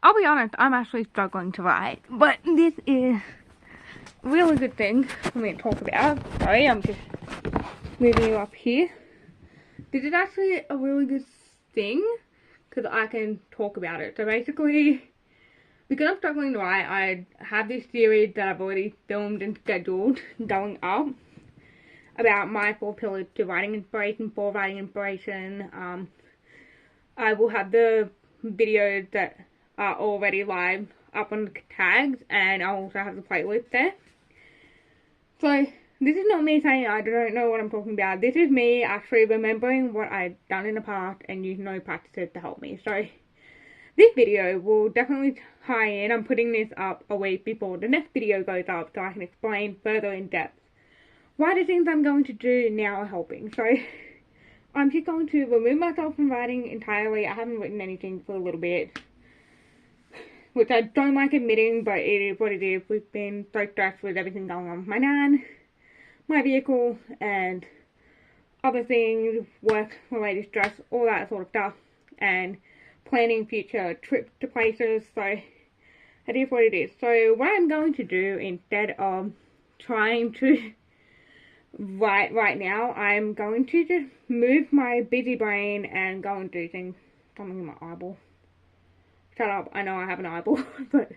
I'll be honest, I'm actually struggling to write, but this is a really good thing for me to talk about. Sorry, I'm just moving you up here. This is actually a really good thing because I can talk about it. So basically, because I'm struggling to write, I have this series that I've already filmed and scheduled going up about my 4 pillars to writing inspiration, for writing inspiration. I will have the videos that are already live up on the tags, and I'll also have the playlist there. So this is not me saying I don't know what I'm talking about. This is me actually remembering what I've done in the past and using those practices to help me. So this video will definitely tie in. I'm putting this up a week before the next video goes up so I can explain further in depth why the things I'm going to do now are helping. So I'm just going to remove myself from writing entirely. I haven't written anything for a little bit, which I don't like admitting, but it is what it is. We've been so stressed with everything going on with my nan, my vehicle, and other things, work-related stress, all that sort of stuff, and planning future trips to places. So it is what it is. So what I'm going to do, instead of trying to write right now, I'm going to just move my busy brain and go and do things. Something in my eyeball. Shut up, I know I have an eyeball, but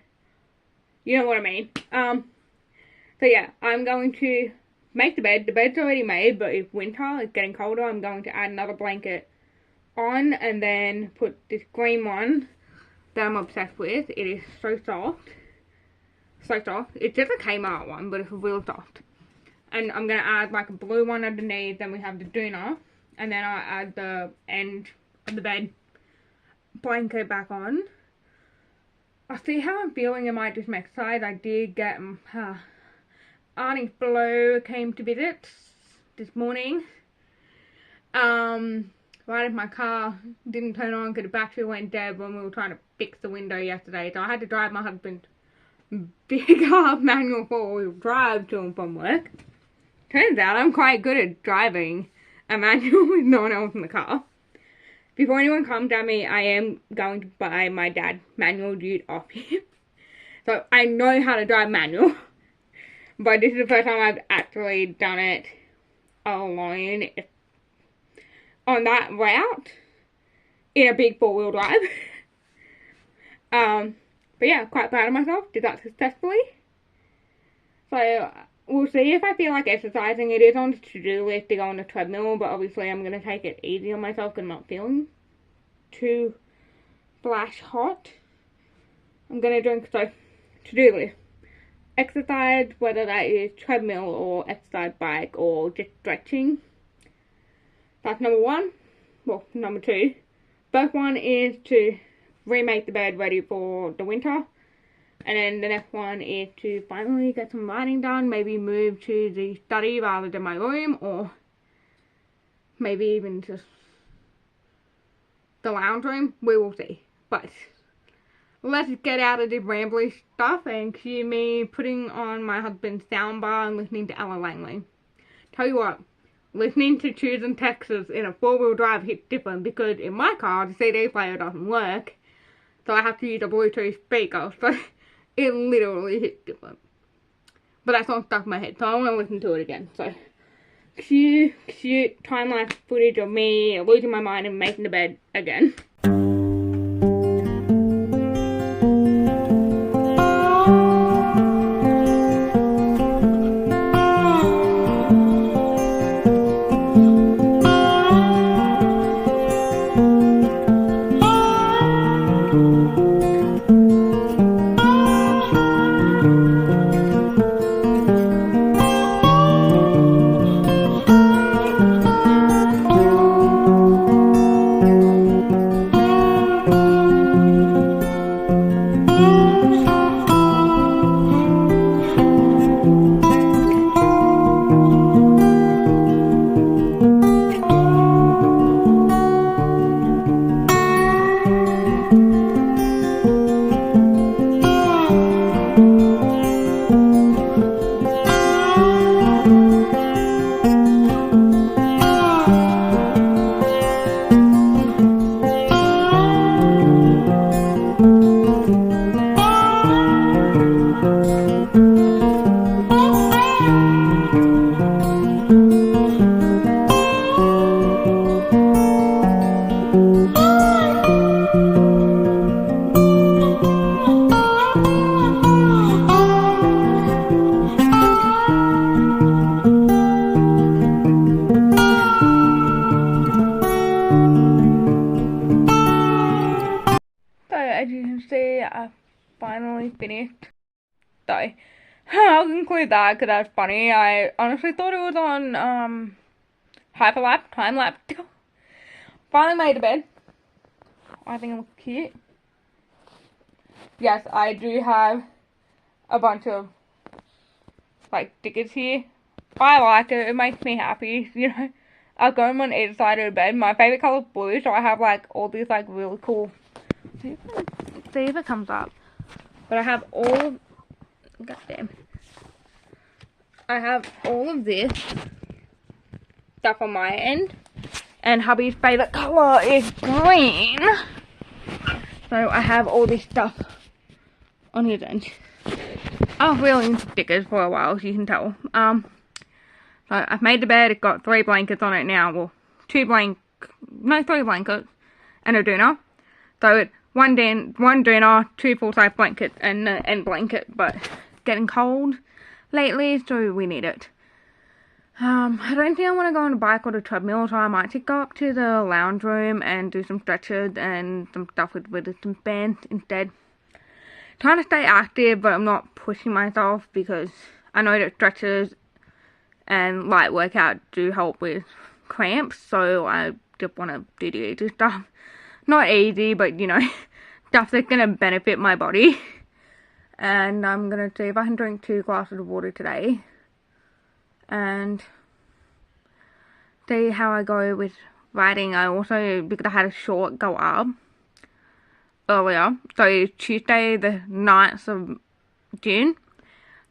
you know what I mean. So yeah, I'm going to make the bed. The bed's already made, but it's winter, it's getting colder, I'm going to add another blanket on, and then put this green one that I'm obsessed with. It is so soft. So soft. It's just a Kmart one, but it's real soft. And I'm going to add like a blue one underneath, then we have the doona, and then I'll add the end of the bed blanket back on. I'll see how I'm feeling in my just exercise. I did get Aunty Flo came to visit this morning. Right if my car didn't turn on because the battery went dead when we were trying to fix the window yesterday. So I had to drive my husband's big manual 4-wheel drive to and from work. Turns out I'm quite good at driving a manual with no one else in the car. Before anyone comes at me, I am going to buy my dad's manual dude off him. So I know how to drive manual. But this is the first time I've actually done it alone on that route in a big 4-wheel drive. But yeah, quite proud of myself. Did that successfully. So we'll see if I feel like exercising. It is on the to-do list to go on the treadmill, but obviously I'm going to take it easy on myself because I'm not feeling too flash hot. I'm going to drink, so to-do list. Exercise, whether that is treadmill or exercise bike or just stretching. That's number 1. Well, number 2. First one is to remake the bed ready for the winter. And then the next one is to finally get some writing done. Maybe move to the study rather than my room, or maybe even just the lounge room. We will see. But let's get out of the rambly stuff and cue me putting on my husband's soundbar and listening to Ella Langley. Tell you what, listening to Choosing Texas in a 4-wheel drive hits different because in my car the CD player doesn't work. So I have to use a Bluetooth speaker. So it literally hits different. But that's not stuck in my head, so I want to listen to it again. So cute time-lapse footage of me losing my mind and making the bed again. as you can see, I finally finished. So, I'll conclude that because that's funny. I honestly thought it was on, hyperlapse, time-lapse. Finally made the bed. I think it looks cute. Yes, I do have a bunch of, like, stickers here. I like it. It makes me happy, you know. I've got them on either side of the bed. My favourite colour is blue, so I have, like, all these, like, really cool... See if it comes up. But I have all of... Goddamn. I have all of this stuff on my end. And hubby's favourite colour is green. So I have all this stuff on his end. I was really into stickers for a while, as you can tell. So I've made the bed. It's got 3 blankets on it now. Well, 3 blankets and a doona. So it's one doona, 2 full-size blankets, and an end blanket. But it's getting cold lately, so we need it. I don't think I want to go on a bike or the treadmill, so I might just go up to the lounge room and do some stretches and some stuff with resistance bands instead. Trying to stay active, but I'm not pushing myself because I know that stretches and light workout do help with cramps, so I just want to do the easy stuff. Not easy, but you know, stuff that's going to benefit my body. And I'm going to see if I can drink 2 glasses of water today. And see how I go with writing. I also, because I had a short go up earlier, so Tuesday the 9th of June,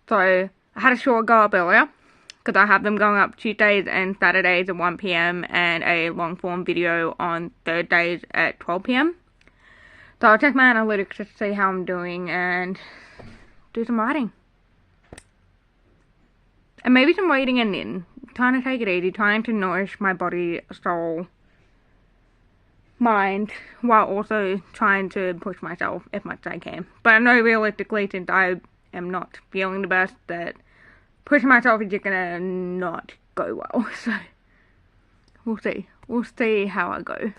so I had a short go up earlier, because I have them going up Tuesdays and Saturdays at 1 PM, and a long form video on Thursdays at 12 PM, so I'll check my analytics to see how I'm doing, and do some writing. And maybe some reading and in. Trying to take it easy, trying to nourish my body, soul, mind, while also trying to push myself as much as I can. But I know realistically, since I am not feeling the best, that pushing myself is just gonna not go well. So, we'll see. We'll see how I go.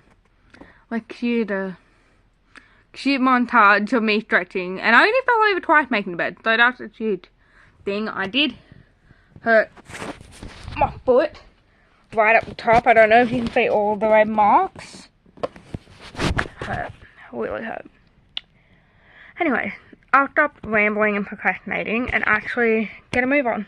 Like, cute montage of me stretching. And I only fell over twice making the bed, so that's a cute thing. I did hurt my foot right up the top. I don't know if you can see all the red marks. Hurt. Really hurt. Anyway, I'll stop rambling and procrastinating and actually get a move on.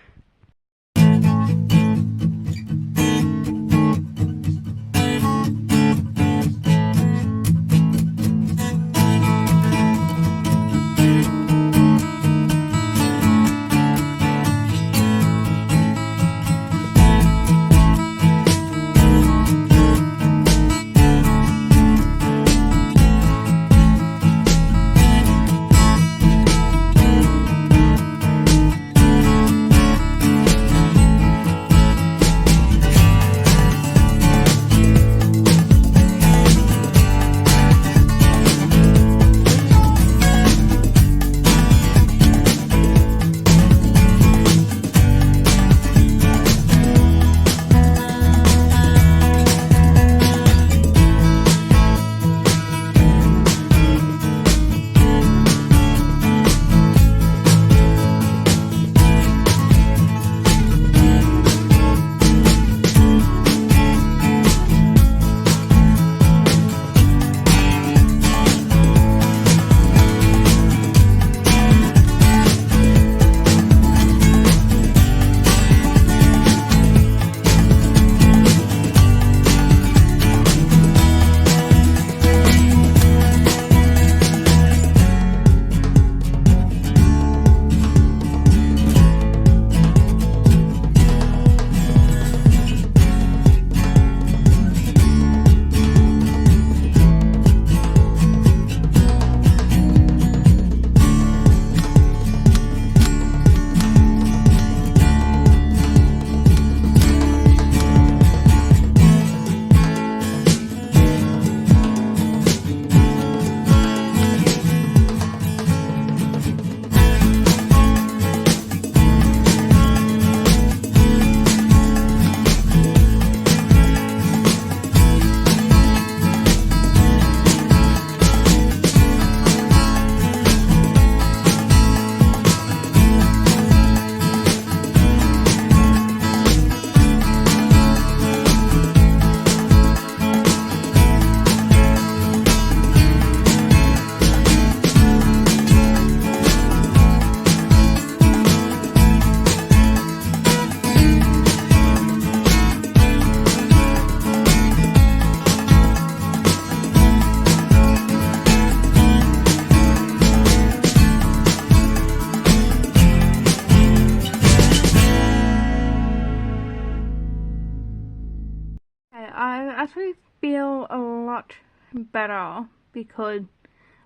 actually feel a lot better because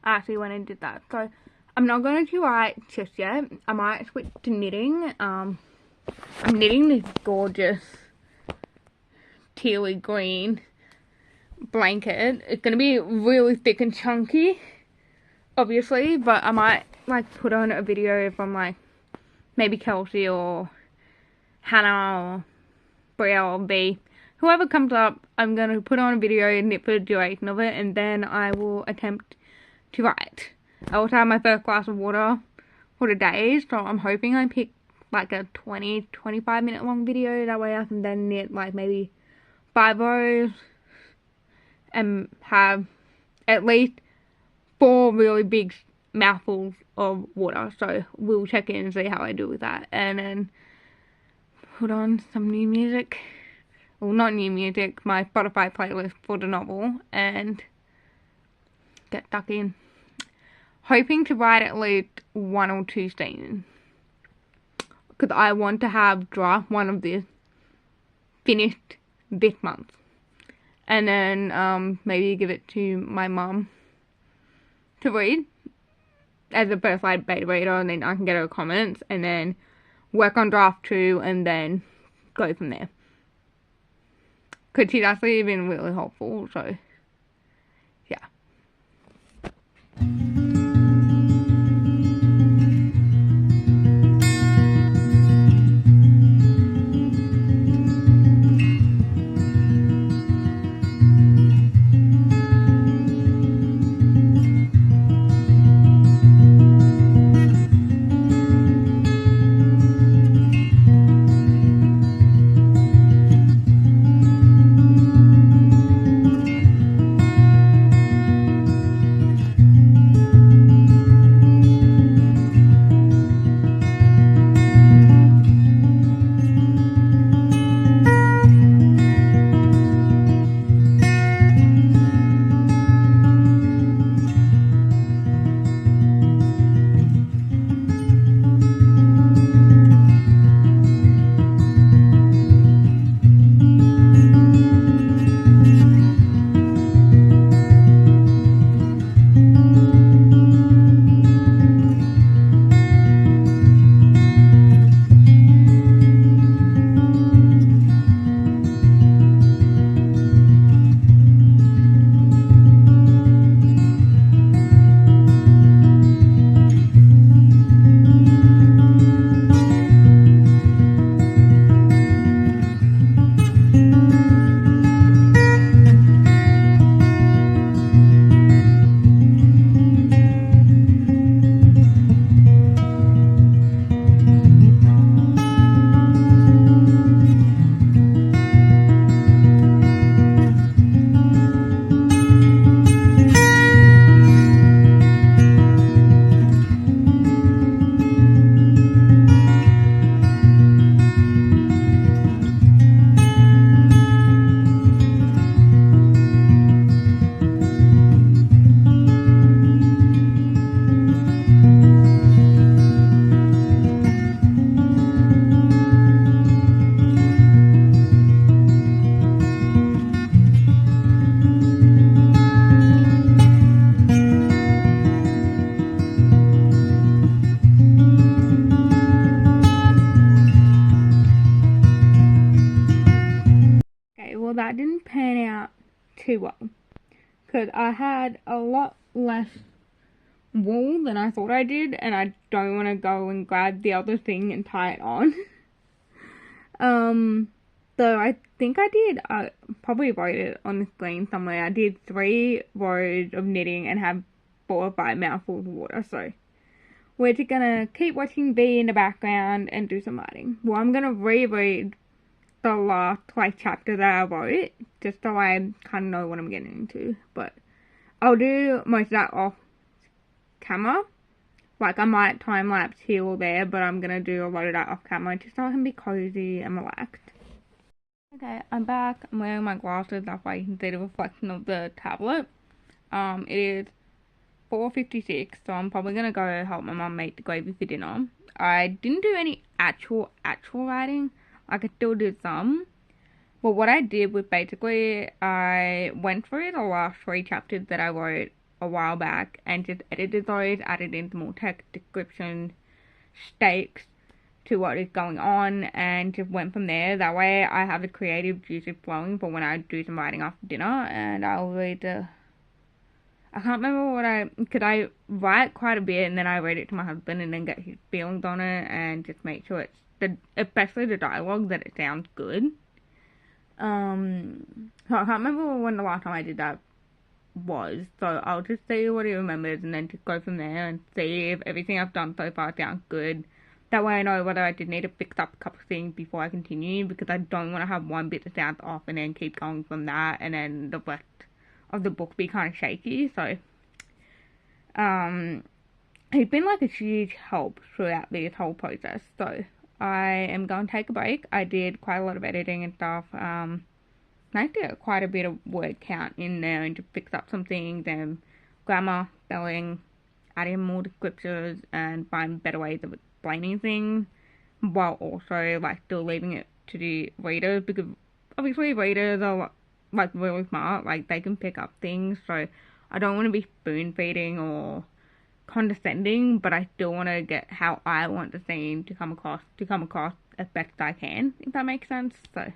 I actually went and did that. So I'm not going to write just yet. I might switch to knitting. I'm knitting this gorgeous tealy green blanket. It's going to be really thick and chunky, obviously, but I might like put on a video if I'm like maybe Kelsey or Hannah or Bria or B, whoever comes up. I'm going to put on a video and knit for the duration of it, and then I will attempt to write. I also have my first glass of water for the day, so I'm hoping I pick like a 20-25 minute long video. That way I can then knit like maybe 5 rows and have at least 4 really big mouthfuls of water. So we'll check in and see how I do with that, and then put on some new music. Well, not new music, my Spotify playlist for the novel, and get stuck in. Hoping to write at least 1 or 2 scenes, because I want to have draft 1 of this finished this month, and then maybe give it to my mum to read as a first like beta reader, and then I can get her comments, and then work on draft 2, and then go from there. Because she's actually been really helpful, so yeah. Well, that didn't pan out too well, because I had a lot less wool than I thought I did, and I don't want to go and grab the other thing and tie it on. So I think I probably wrote it on the screen somewhere. I did 3 rows of knitting and have 4 or 5 mouthfuls of water, so we're just gonna keep watching B in the background and do some writing. Well, I'm gonna reread the last chapter that I wrote, just so I kind of know what I'm getting into, but I'll do most of that off camera. Like, I might time lapse here or there, but I'm gonna do a lot of that off camera just so I can be cozy and relaxed. Okay, I'm back. I'm wearing my glasses, that's why you can see the reflection of the tablet. It is 4:56, so I'm probably gonna go help my mum make the gravy for dinner. I didn't do any actual writing. I could still do some. But what I did was basically I went through the last 3 chapters that I wrote a while back and just edited those, added in some more text, description, stakes to what is going on, and just went from there. That way I have the creative juices flowing for when I do some writing after dinner, and I'll read I can't remember because I write quite a bit and then I read it to my husband and then get his feelings on it and just make sure especially the dialogue, that it sounds good. So I can't remember when the last time I did that was, so I'll just see what he remembers and then just go from there and see if everything I've done so far sounds good. That way I know whether I did need to fix up a couple of things before I continue, because I don't want to have one bit that sounds off and then keep going from that and then the rest of the book be kind of shaky. So he's been like a huge help throughout this whole process. So I am going to take a break. I did quite a lot of editing and stuff. I did quite a bit of word count in there and to fix up some things and grammar, spelling, add in more descriptors and find better ways of explaining things, while also like still leaving it to the readers, because obviously readers are like really smart, like they can pick up things, so I don't want to be spoon feeding or condescending, but I still want to get how I want the scene to come across as best I can, if that makes sense. So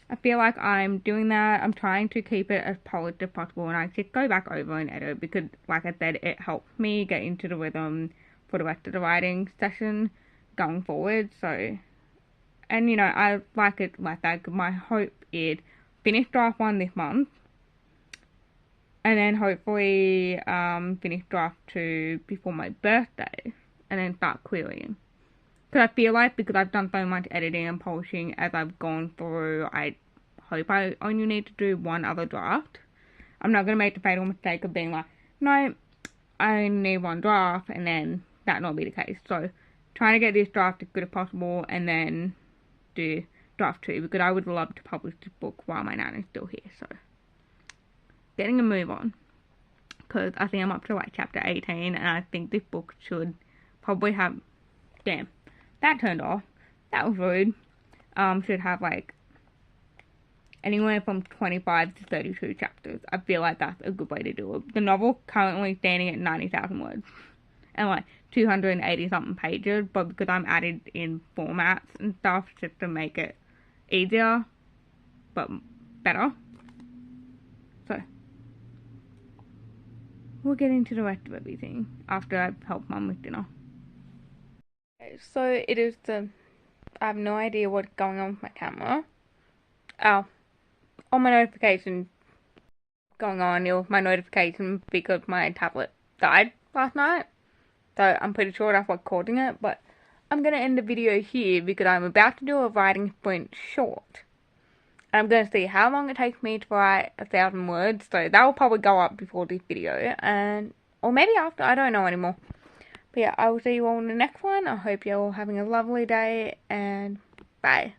I feel like I'm doing that. I'm trying to keep it as polished as possible, and I just go back over and edit because, like I said, it helps me get into the rhythm for the rest of the writing session going forward. So, and you know, I like it like that. My hope is finish draft 1 this month, and then hopefully finish draft 2 before my birthday, and then start querying. Because I feel like, because I've done so much editing and polishing as I've gone through, I hope I only need to do 1 other draft. I'm not going to make the fatal mistake of being like, no, I only need 1 draft, and then that not be the case. So, trying to get this draft as good as possible, and then do draft 2, because I would love to publish this book while my nan is still here. So, getting a move on, because I think I'm up to like chapter 18, and I think this book should probably have, damn, that turned off, that was rude, should have like anywhere from 25 to 32 chapters. I feel like that's a good way to do it. The novel currently standing at 90,000 words and like 280 something pages, but because I'm added in formats and stuff just to make it easier but better. So we'll get into the rest of everything after I've helped Mum with dinner. Okay, so it is I have no idea what's going on with my camera. On my notification going on, it was my notification because my tablet died last night. So I'm pretty sure that's what's causing it, but I'm going to end the video here because I'm about to do a writing sprint short. And I'm going to see how long it takes me to write 1,000 words, so that will probably go up before this video, or maybe after, I don't know anymore. But yeah, I will see you all in the next one. I hope you're all having a lovely day, and bye.